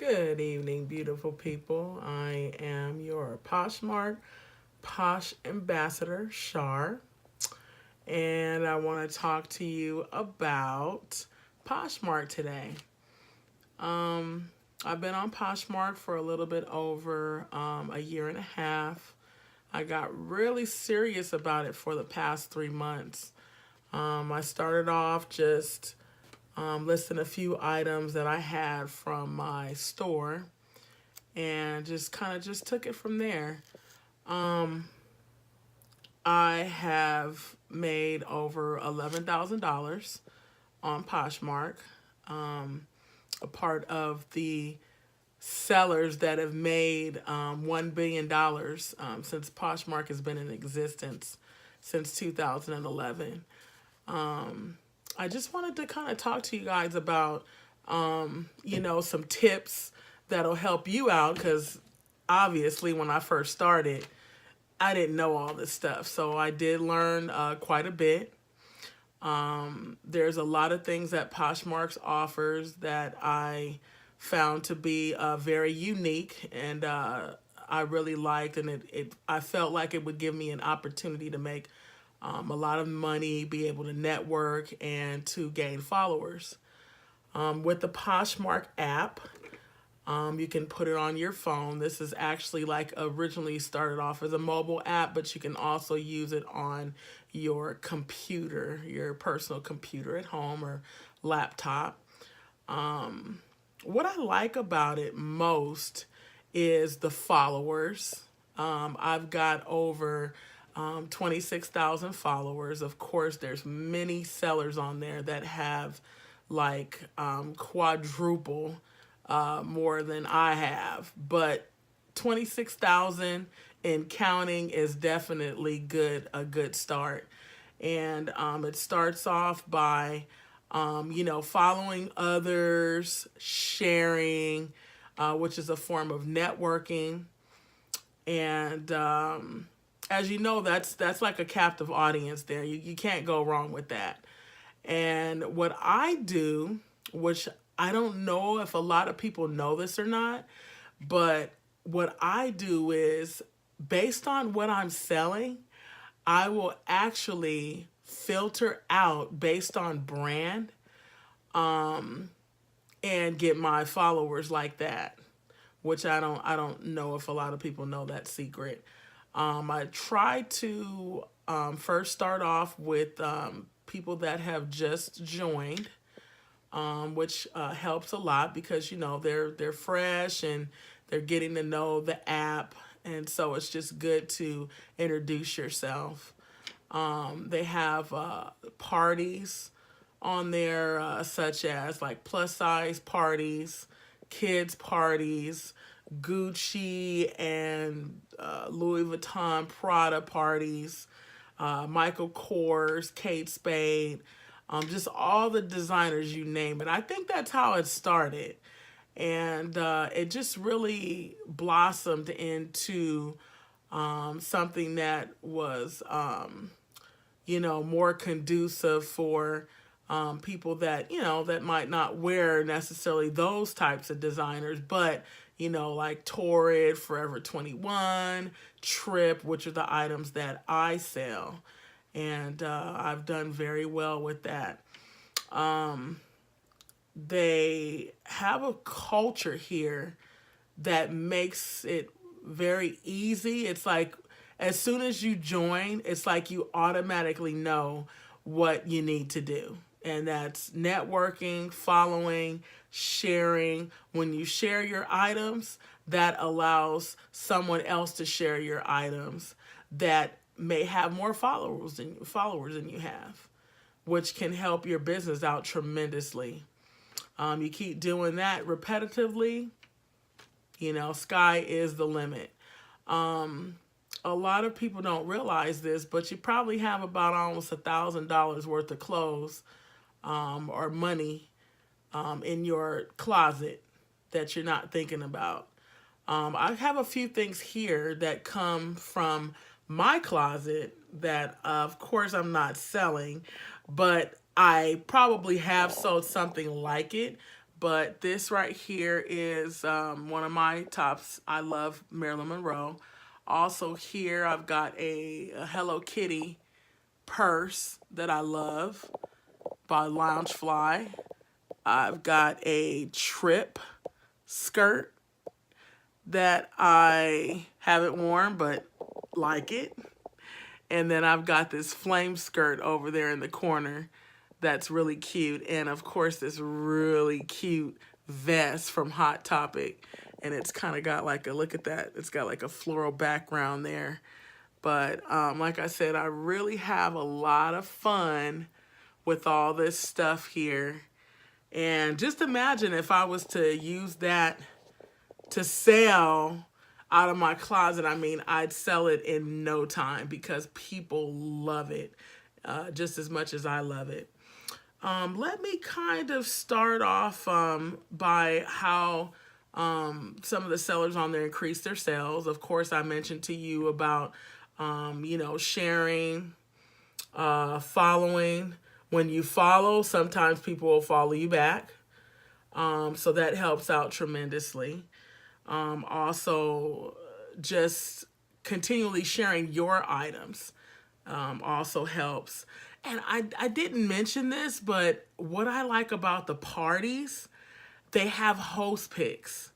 Good evening, beautiful people. I am your Poshmark Posh Ambassador, Shar, and I want to talk to you about Poshmark today. Um, I've been on Poshmark for a little bit over a year and a half. I got really serious about it for the past 3 months. I started off just listing a few items that I had from my store and just kind of just took it from there. I have made over $11,000 on Poshmark, a part of the sellers that have made $1 billion since Poshmark has been in existence since 2011. I just wanted to kind of talk to you guys about, some tips that'll help you out because obviously when I first started, I didn't know all this stuff. So I did learn quite a bit. There's a lot of things that Poshmarks offers that I found to be very unique and I really liked, and I felt like it would give me an opportunity to make a lot of money, be able to network, and to gain followers. With the Poshmark app, you can put it on your phone. This is actually like originally started off as a mobile app, but you can also use it on your computer, your personal computer at home or laptop. What I like about it most is the followers. I've got over 26,000 followers. Of course, there's many sellers on there that have like quadruple more than I have, but 26,000 and counting is definitely a good start. And it starts off by, following others, sharing, which is a form of networking. And as you know, that's like a captive audience there. You can't go wrong with that. And what I do, which I don't know if a lot of people know this or not, but what I do is based on what I'm selling, I will actually filter out based on brand and get my followers like that, which I don't know if a lot of people know that secret. I try to first start off with people that have just joined, which helps a lot because they're fresh and they're getting to know the app, and so it's just good to introduce yourself. They have parties on there, such as like plus size parties, kids parties, Gucci and Louis Vuitton Prada parties, Michael Kors, Kate Spade, just all the designers you name it. I think that's how it started. And it just really blossomed into something that was, more conducive for people that, that might not wear necessarily those types of designers, but, like Torrid, Forever 21, Trip, which are the items that I sell. And I've done very well with that. They have a culture here that makes it very easy. It's like as soon as you join, it's like you automatically know what you need to do. And that's networking, following, sharing. When you share your items, that allows someone else to share your items that may have more followers than you have, which can help your business out tremendously. You keep doing that repetitively, sky is the limit. A lot of people don't realize this, but you probably have about almost $1,000 worth of clothes or money in your closet that you're not thinking about. I have a few things here that come from my closet that, of course, I'm not selling, but I probably have sold something like it, But this right here is one of my tops. I love Marilyn Monroe. Also here I've got a Hello Kitty purse that I love by Loungefly. I've got a Trip skirt that I haven't worn but like it. And then I've got this flame skirt over there in the corner that's really cute. And of course, this really cute vest from Hot Topic. And it's kind of got like a, look at that, it's got like a floral background there. But like I said, I really have a lot of fun with all this stuff here. And just imagine if I was to use that to sell out of my closet. I mean, I'd sell it in no time because people love it just as much as I love it. Let me kind of start off by how some of the sellers on there increase their sales. Of course, I mentioned to you about, you know, sharing, following. When you follow, sometimes people will follow you back. So that helps out tremendously. Also, just continually sharing your items also helps. And I didn't mention this, but what I like about the parties, they have host picks.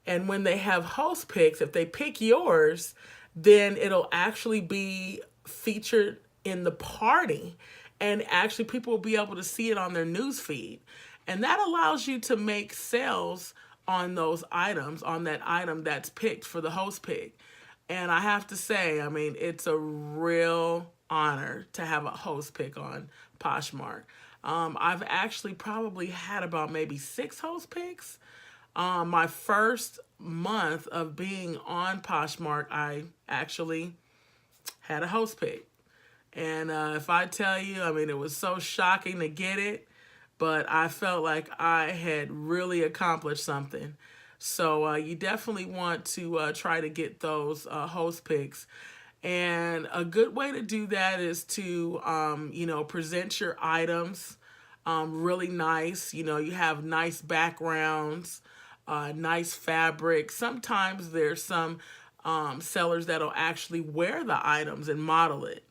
And when they have host picks, if they pick yours, then it'll actually be featured in the party. And actually people will be able to see it on their news feed. And that allows you to make sales on those items, on that item that's picked for the host pick. And I have to say, I mean, it's a real honor to have a host pick on Poshmark. I've actually probably had about maybe 6 host picks. My first month of being on Poshmark, I actually had a host pick. And if I tell you, I mean, it was so shocking to get it, but I felt like I had really accomplished something. So you definitely want to try to get those host picks. And a good way to do that is to, you know, present your items really nice. You know, you have nice backgrounds, nice fabric. Sometimes there's some sellers that'll actually wear the items and model it.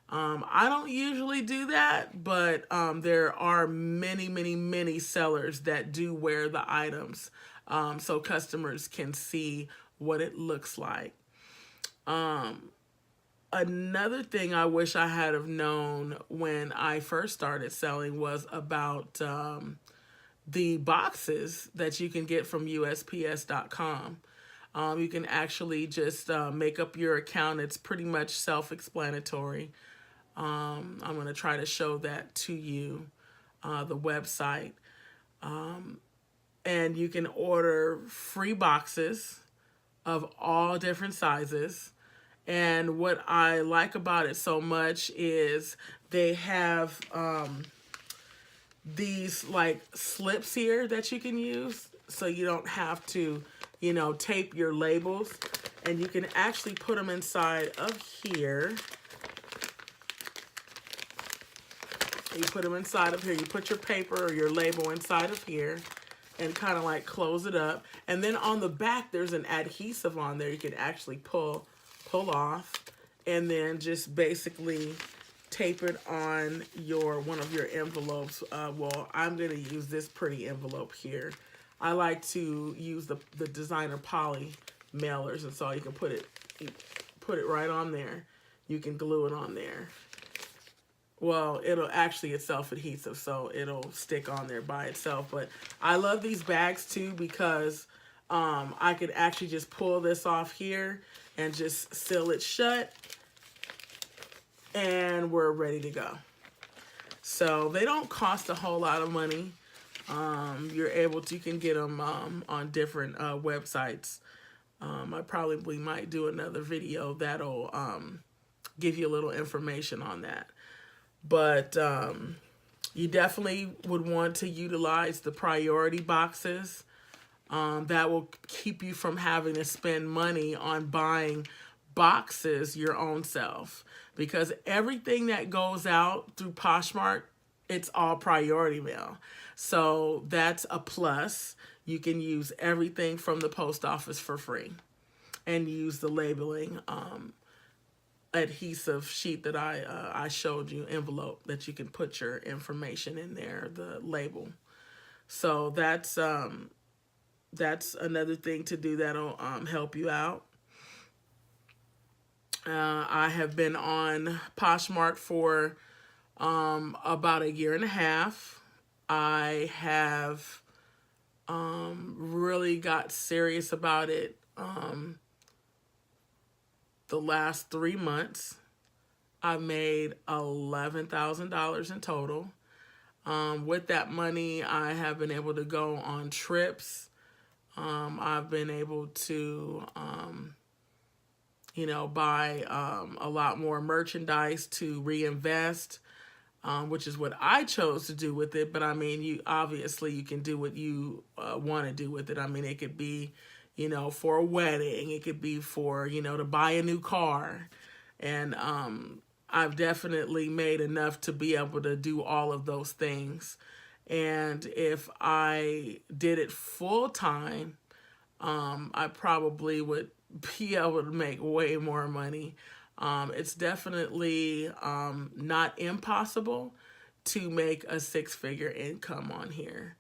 I don't usually do that, but there are many, many, many sellers that do wear the items so customers can see what it looks like. Another thing I wish I had have known when I first started selling was about the boxes that you can get from USPS.com. You can actually just make up your account. It's pretty much self-explanatory. I'm going to try to show that to you, the website. And you can order free boxes of all different sizes. And what I like about it so much is they have these like slips here that you can use, so you don't have to, you know, tape your labels. And you can actually put them inside of here. You put them inside of here. You put your paper or your label inside of here and kind of like close it up. And then on the back, there's an adhesive on there you can actually pull off, and then just basically tape it on your one of your envelopes. Well, I'm going to use this pretty envelope here. I like to use the designer poly mailers, and so you can put it right on there. You can glue it on there. Well, it's self-adhesive, so it'll stick on there by itself. But I love these bags too because I could actually just pull this off here and just seal it shut, and we're ready to go. So they don't cost a whole lot of money. You can get them on different websites. I probably might do another video that'll give you a little information on that. But you definitely would want to utilize the priority boxes. That will keep you from having to spend money on buying boxes your own self. Because everything that goes out through Poshmark it's all priority mail. So that's a plus. You can use everything from the post office for free and use the labeling adhesive sheet that I showed you, envelope that you can put your information in there, the label. So that's another thing to do that'll help you out. I have been on Poshmark for about a year and a half. I have really got serious about it the last 3 months. I made $11,000 in total. With that money, I have been able to go on trips. I've been able to, buy a lot more merchandise to reinvest, which is what I chose to do with it. But I mean, you can do what you want to do with it. I mean, it could be, for a wedding. It could be for, to buy a new car. And I've definitely made enough to be able to do all of those things. And if I did it full time, I probably would be able to make way more money. It's definitely not impossible to make a six-figure income on here.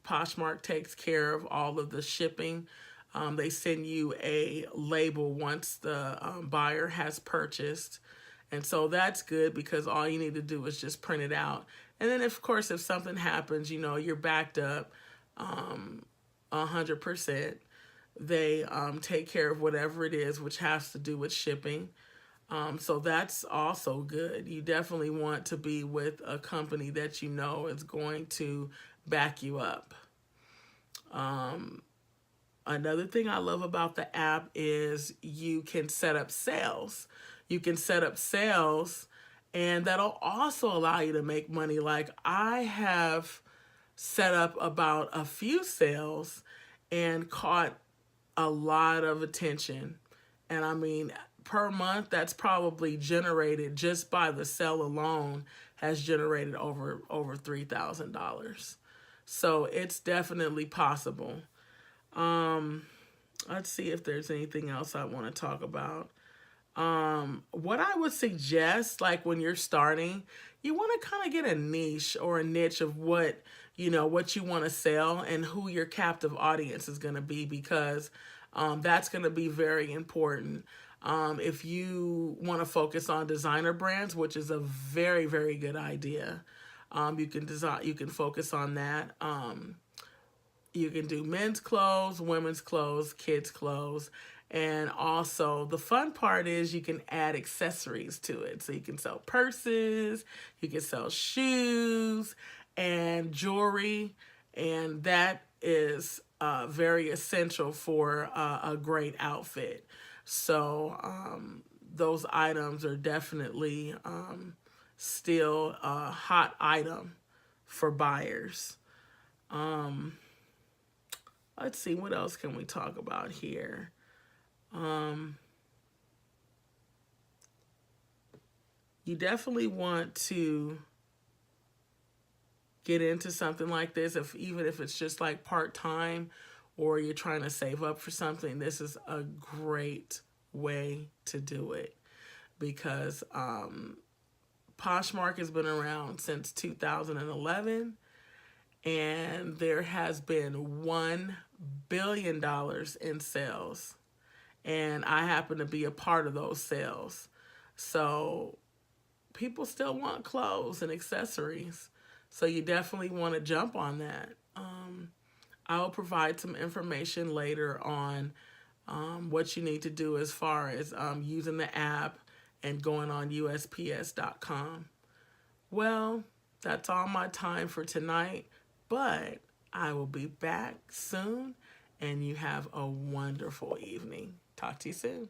Poshmark takes care of all of the shipping. They send you a label once the buyer has purchased. And so that's good because all you need to do is just print it out. And then, of course, if something happens, you're backed up 100%. They take care of whatever it is, which has to do with shipping. So that's also good. You definitely want to be with a company that is going to back you up. Another thing I love about the app is you can set up sales. You can set up sales, and that'll also allow you to make money. Like, I have set up about a few sales and caught a lot of attention. And I mean, per month, that's probably generated, just by the sale alone, has generated over $3,000. So it's definitely possible. Let's see if there's anything else I want to talk about. What I would suggest, like when you're starting, you want to kind of get a niche or a niche of what you want to sell and who your captive audience is going to be, because that's going to be very important. If you want to focus on designer brands, which is a very, very good idea, you can focus on that. You can do men's clothes, women's clothes, kids' clothes. And also the fun part is you can add accessories to it. So you can sell purses, you can sell shoes and jewelry. And that is very essential for a great outfit. So those items are definitely still a hot item for buyers. Let's see, what else can we talk about here? You definitely want to get into something like this, even if it's just like part-time or you're trying to save up for something. This is a great way to do it, because Poshmark has been around since 2011, and there has been $1 billion in sales. And I happen to be a part of those sales. So people still want clothes and accessories. So you definitely want to jump on that. I will provide some information later on what you need to do as far as using the app and going on USPS.com. Well, that's all my time for tonight, but I will be back soon, and you have a wonderful evening. Talk to you soon.